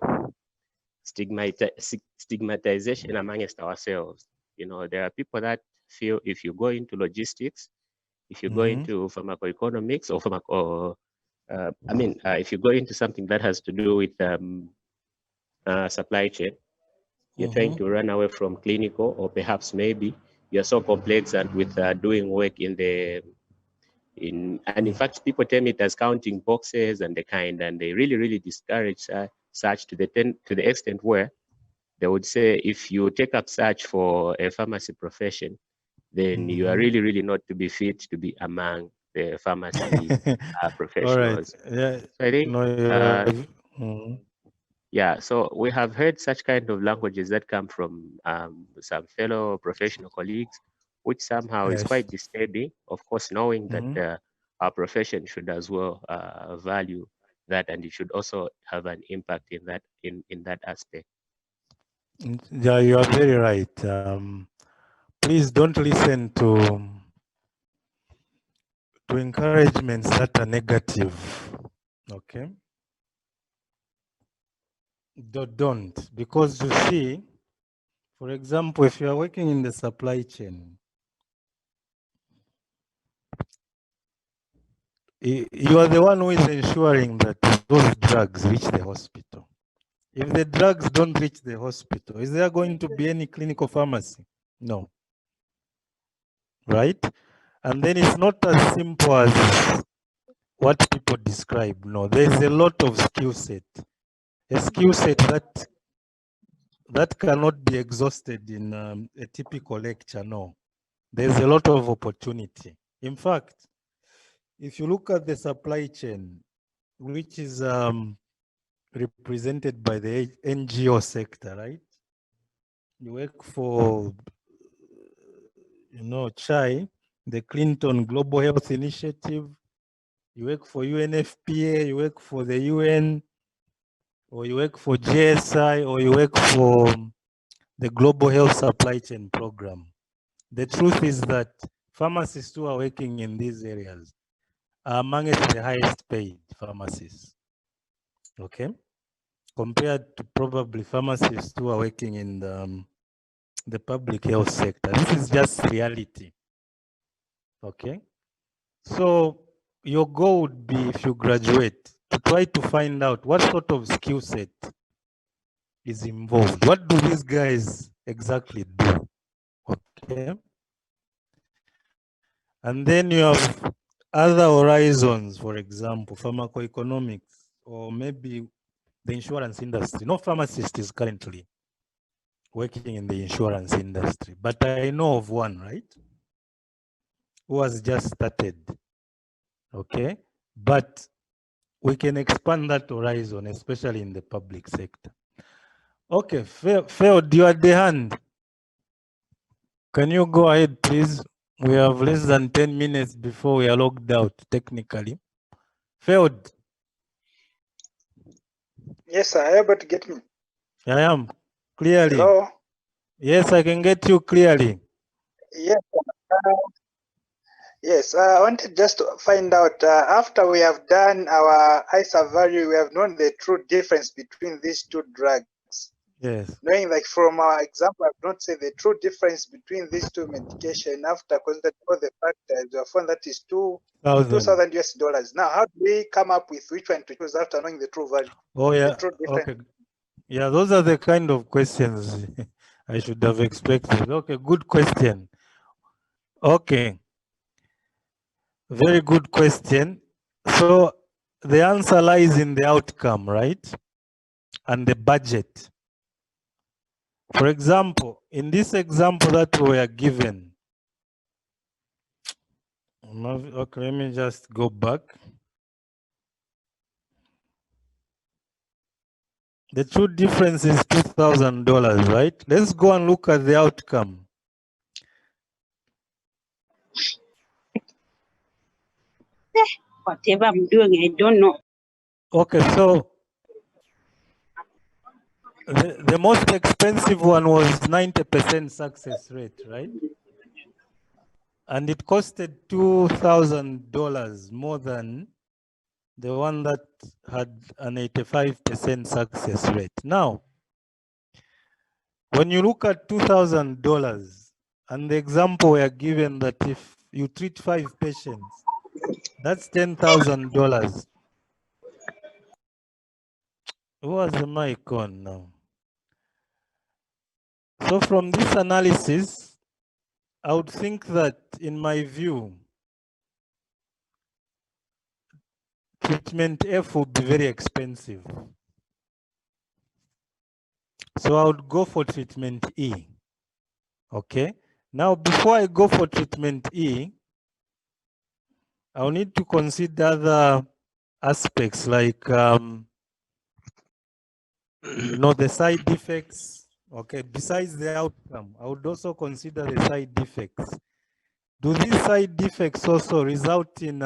S8: stigmatization amongst ourselves. There are people that feel if you go into logistics, if you go into pharmacoeconomics or if you go into something that has to do with supply chain, you're trying to run away from clinical, or perhaps maybe you're so complex and with doing work and in fact, people term it as counting boxes and the kind, and they really discourage such to the extent where they would say if you take up such for a pharmacy profession, then you are really not to be fit to be among the pharmacy professionals.
S1: All right. Yeah.
S8: So I think yeah, so we have heard such kind of languages that come from some fellow professional colleagues, which somehow is quite disturbing. Of course, knowing that our profession should as well value that, and it should also have an impact in that aspect.
S1: Yeah, you are very right. Please don't listen to encouragements that are negative. Okay. Don't, because you see, for example, if you are working in the supply chain, you are the one who is ensuring that those drugs reach the hospital. If the drugs don't reach the hospital, is there going to be any clinical pharmacy? No. Right? And then it's not as simple as what people describe. No, there's a lot of skill set. A skill set that cannot be exhausted in a typical lecture. No, there's a lot of opportunity. In fact, if you look at the supply chain, which is represented by the NGO sector, right? You work for, CHAI, the Clinton Global Health Initiative. You work for UNFPA, you work for the UN, or you work for GSI, or you work for the Global Health Supply Chain Program. The truth is that pharmacists who are working in these areas are amongst the highest paid pharmacists, okay? Compared to probably pharmacists who are working in the public health sector. This is just reality, okay? So your goal would be, if you graduate, to try to find out what sort of skill set is involved. What do these guys exactly do? Okay. And then you have other horizons, for example, pharmacoeconomics, or maybe the insurance industry. No pharmacist is currently working in the insurance industry, but I know of one, right? Who has just started. Okay. But we can expand that horizon, especially in the public sector. Okay, Feld, you are the hand. Can you go ahead, please? We have less than 10 minutes before we are logged out, technically. Feld.
S9: Yes, sir. Are you able to get me?
S1: I am, clearly.
S9: Hello?
S1: Yes, I can get you clearly.
S9: Yes. Yes, I wanted just to find out, after we have done our ICER value, we have known the true difference between these two drugs.
S1: Yes.
S9: Knowing, like, from our example, I've not said the true difference between these two medication after considering all the factors, we have found that is $2,000 US. Now, how do we come up with which one to choose after knowing the true value?
S1: Oh, yeah.
S9: The true difference.
S1: Okay. Yeah, those are the kind of questions I should have expected. Okay, good question. Okay. Very good question. So the answer lies in the outcome, right? And the budget. For example, in this example that we are given, okay, let me just go back. The true difference is $2,000, right? Let's go and look at the outcome.
S10: Whatever I'm doing, I don't know.
S1: Okay, so the most expensive one was 90% success rate, right? And it costed $2,000 more than the one that had an 85% success rate. Now, when you look at $2,000 and the example we are given that if you treat 5 patients, that's $10,000. Who has the mic on now? So from this analysis, I would think that, in my view, treatment F would be very expensive. So I would go for treatment E. Okay. Now, before I go for treatment E, I'll need to consider other aspects like, the side effects. Okay. Besides the outcome, I would also consider the side effects. Do these side effects also result in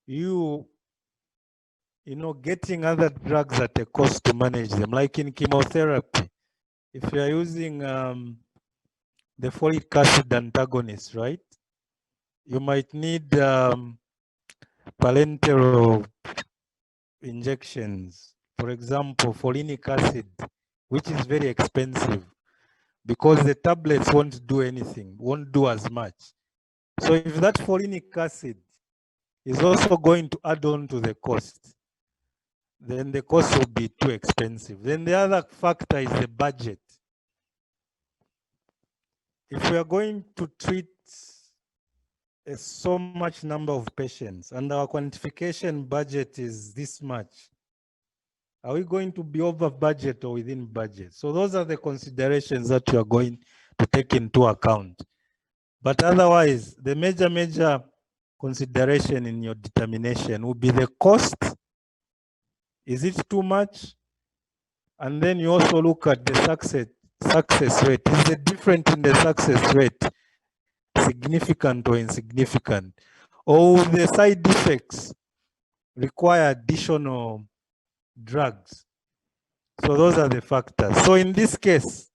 S1: you getting other drugs at a cost to manage them, like in chemotherapy? If you are using the folic acid antagonist, right? You might need parenteral injections, for example, folinic acid, which is very expensive because the tablets won't do anything, won't do as much. So if that folinic acid is also going to add on to the cost, then the cost will be too expensive. Then the other factor is the budget. If we are going to treat so much number of patients and our quantification budget is this much, are we going to be over budget or within budget? So those are the considerations that you are going to take into account. But otherwise, the major consideration in your determination will be the cost. Is it too much? And then you also look at the success rate. Is the difference in the success rate significant or insignificant? Or the side effects require additional drugs? So those are the factors. So in this case,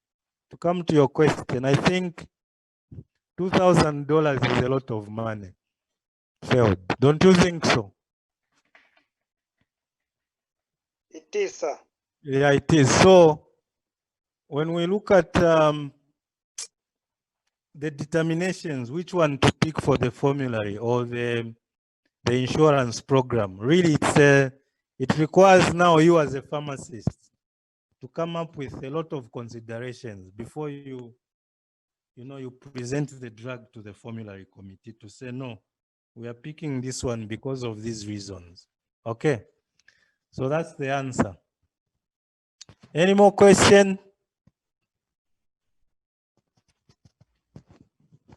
S1: to come to your question, I think $2,000 is a lot of money. Failed. Don't you think so?
S9: It is, sir.
S1: Yeah, it is. So when we look at the determinations, which one to pick for the formulary or the insurance program, really it requires now you as a pharmacist to come up with a lot of considerations before you present the drug to the formulary committee to say, no, we are picking this one because of these reasons. Okay. So that's the answer. Any more questions?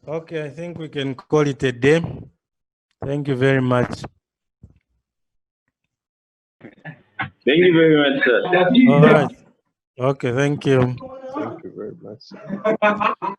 S1: Okay, I think we can call it a day. Thank you very much.
S10: Thank you very much, sir.
S1: All right. Okay, thank you.
S5: Thank you very much.